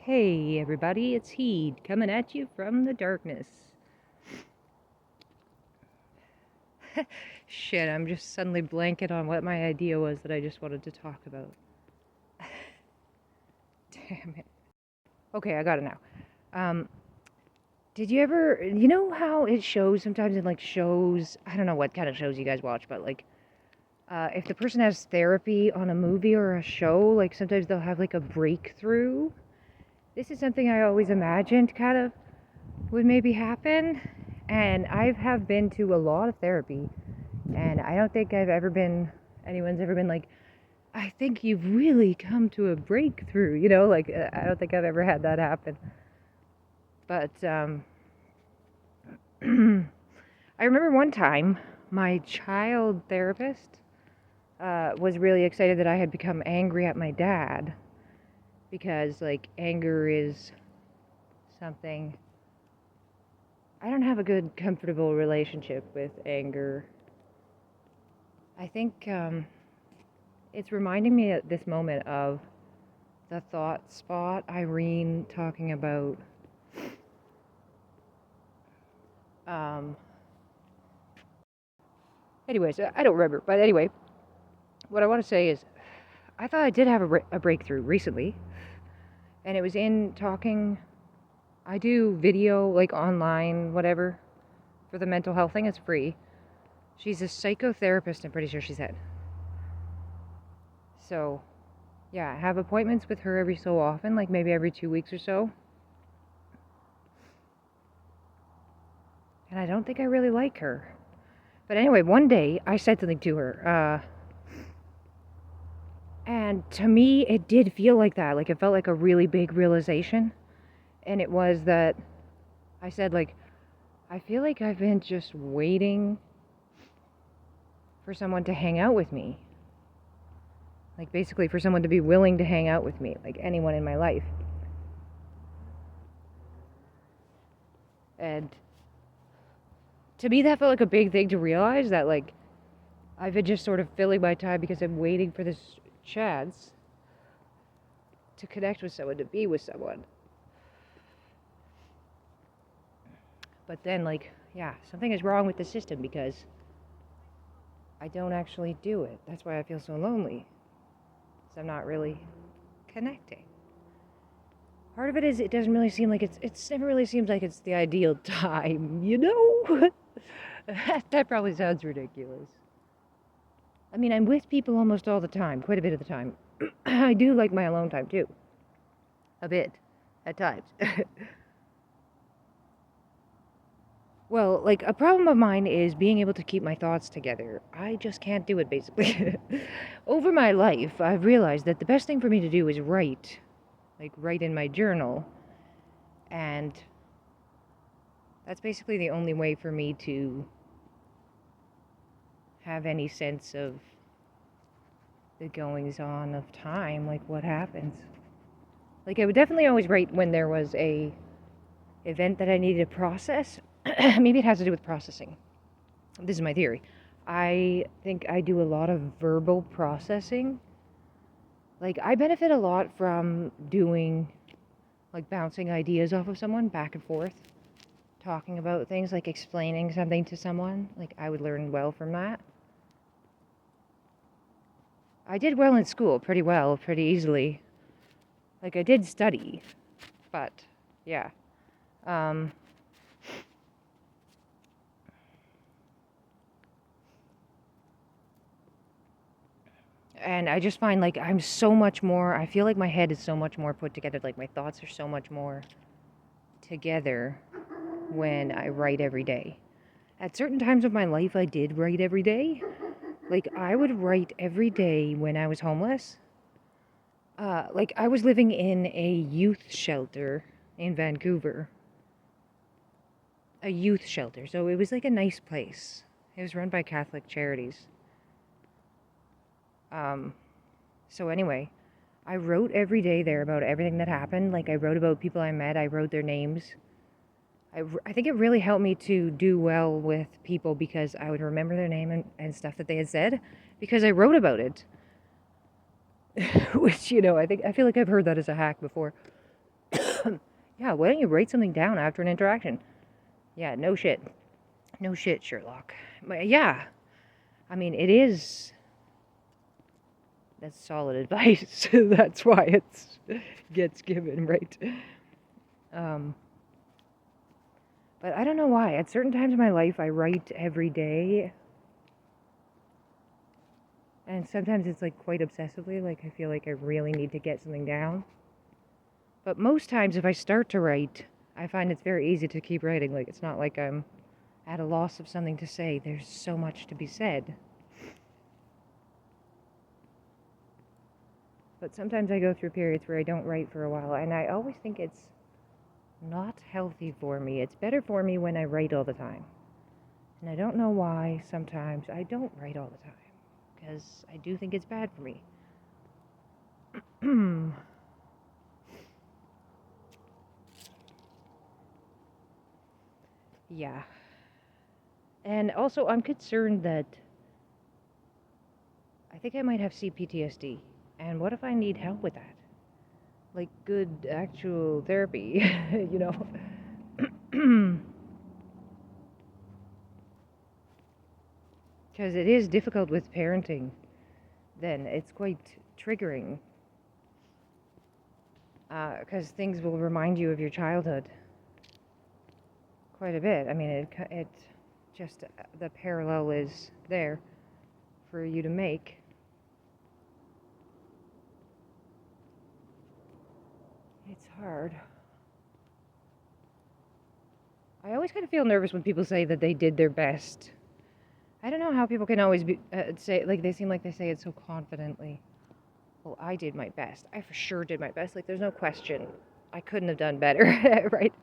Hey everybody, it's Heed coming at you from the darkness. Shit, I'm just suddenly blanking on what my idea was that I just wanted to talk about. Damn it. Okay, I got it now. Did you ever, you know how it shows sometimes in like shows, I don't know what kind of shows you guys watch, but like, if the person has therapy on a movie or a show, like sometimes they'll have like a breakthrough. This is something I always imagined kind of would maybe happen. And I have been to a lot of therapy, and I don't think anyone's ever been like, I think you've really come to a breakthrough, like, I don't think I've ever had that happen. But, I remember one time my child therapist was really excited that I had become angry at my dad because, like, anger is something. I don't have a good, comfortable relationship with anger. I think it's reminding me at this moment of the thought spot Irene talking about anyways, I don't remember, but anyway, what I want to say is I thought I did have a breakthrough recently, and it was in talking. I do video, like, online, whatever, for the mental health thing. It's free. She's a psychotherapist, I'm pretty sure she said. So, yeah, I have appointments with her every so often, like maybe every 2 weeks or so. And I don't think I really like her. But anyway, one day I said something to her, and to me it did feel like that. Like, it felt like a really big realization. And it was that I said, like, I feel like I've been just waiting for someone to hang out with me. Like, basically for someone to be willing to hang out with me, like anyone in my life. And to me that felt like a big thing to realize, that, like, I've been just sort of filling my time because I'm waiting for this chance to connect with someone, to be with someone. But then, like, yeah, something is wrong with the system because I don't actually do it. That's why I feel so lonely. Because I'm not really connecting. Part of it is it doesn't really seem like it never really seems like it's the ideal time, you know? That probably sounds ridiculous. I mean, I'm with people almost all the time, quite a bit of the time. I do like my alone time too. A bit, at times. Well, like, a problem of mine is being able to keep my thoughts together. I just can't do it, basically. Over my life, I've realized that the best thing for me to do is write. Like, write in my journal. And that's basically the only way for me to have any sense of the goings on of time, like what happens. Like, I would definitely always write when there was a event that I needed to process. Maybe it has to do with processing. This is my theory. I think I do a lot of verbal processing. Like, I benefit a lot from doing, like, bouncing ideas off of someone back and forth, talking about things, like explaining something to someone. Like, I would learn well from that. I did well in school, pretty well, pretty easily. Like, I did study, but yeah. And I just find, like, I feel like my head is so much more put together. Like, my thoughts are so much more together when I write every day. At certain times of my life, I did write every day. Like, I would write every day when I was homeless. Like, I was living in a youth shelter in Vancouver. A youth shelter. So it was like a nice place. It was run by Catholic Charities. So anyway, I wrote every day there about everything that happened. Like, I wrote about people I met. I wrote their names. I think it really helped me to do well with people because I would remember their name and stuff that they had said because I wrote about it. Which, I feel like I've heard that as a hack before. Yeah, why don't you write something down after an interaction? Yeah, no shit. No shit, Sherlock. But yeah, I mean, it is. That's solid advice. That's why it gets given, right? Um, but I don't know why. At certain times in my life, I write every day. And sometimes it's like quite obsessively, like I feel like I really need to get something down. But most times, if I start to write, I find it's very easy to keep writing. Like, it's not like I'm at a loss of something to say. There's so much to be said. But sometimes I go through periods where I don't write for a while, and I always think it's not healthy for me. It's better for me when I write all the time. And I don't know why sometimes I don't write all the time, because I do think it's bad for me. Yeah. And also, I'm concerned that I think I might have CPTSD. And what if I need help with that? Like, good actual therapy, you know? Because it is difficult with parenting, then it's quite triggering. Because things will remind you of your childhood quite a bit. I mean, it just, the parallel is there for you to make. It's hard. I always kind of feel nervous when people say that they did their best. I don't know how people can always say, like, they seem like they say it so confidently. Well, I did my best. I for sure did my best. Like, there's no question. I couldn't have done better, right?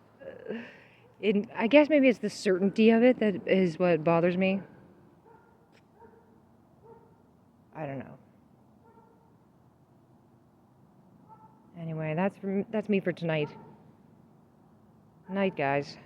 I guess maybe it's the certainty of it that is what bothers me. I don't know. Anyway, that's me for tonight. Night, guys.